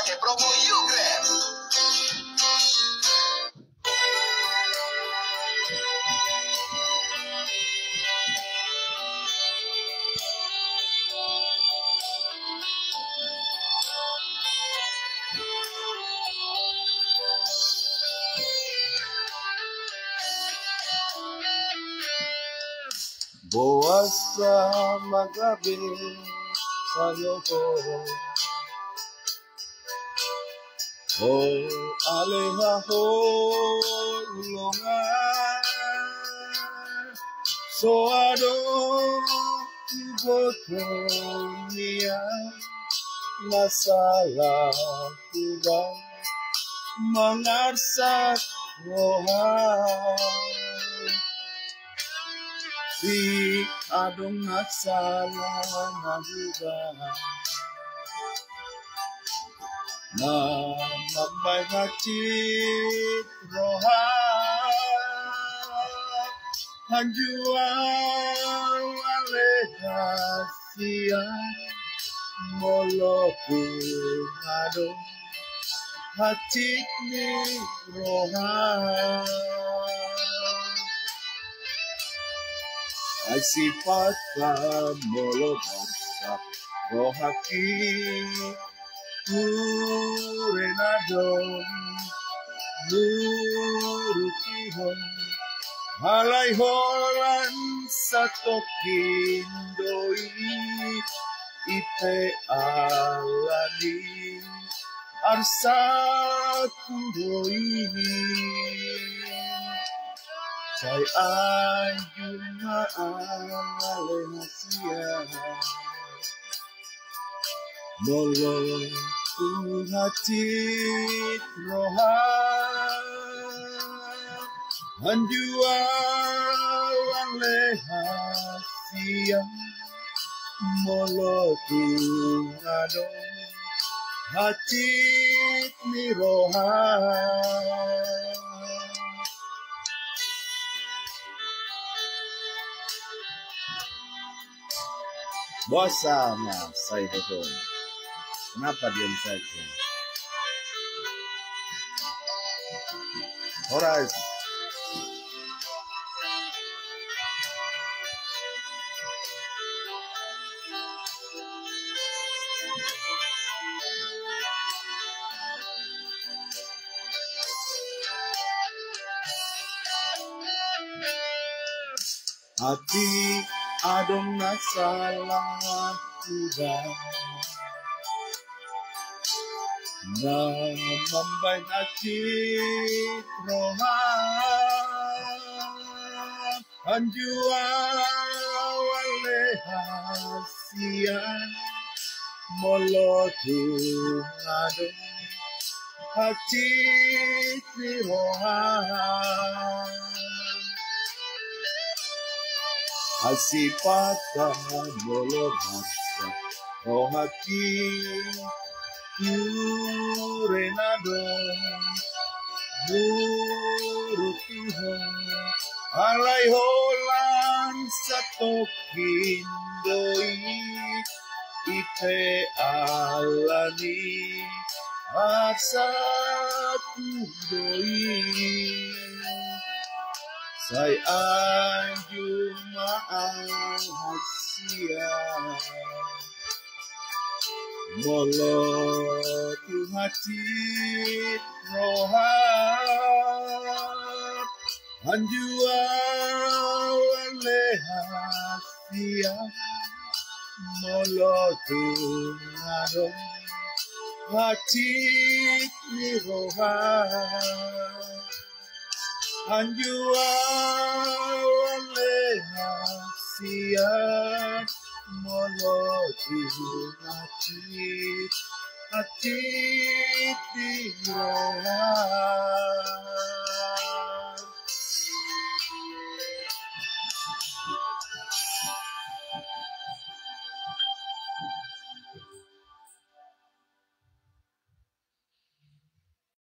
pakai promo Ugrab. Boas sa magabi sa'yo ko, o alehahulungan, so adong iboto niya, masalah kubang mangarsak rohan. Di adong nasalah magugang na magbay hati rohan, hanjuan alehasiya molokung adong hati ni rohan. Ay sifat molo bangsa rohaki kurenadong nurukihon halay horan sa tokindoi ipe alani arsa kudoini. Say ayun maalehasiya molo kung hatit rohan, hanjua alehasiya molo kung adong hatit ni rohan. Bosa mas saya telepon. Kenapa diam saja? Alright. Hati adong nasalah kubang na mambay hati rohan, hanjua alehasiya molokung adong hati ni rohan. Asipata molo bangsa rohaki kurenadong nurukihon halay holan sa tokindoi ipe alani at sa kudoi. Say ayun maalehasiya molo kung hatit rohan, hanjua alehasiya molo kung adong hatit ni rohan, hanjua alehasiya molo kung hatit ni rohan.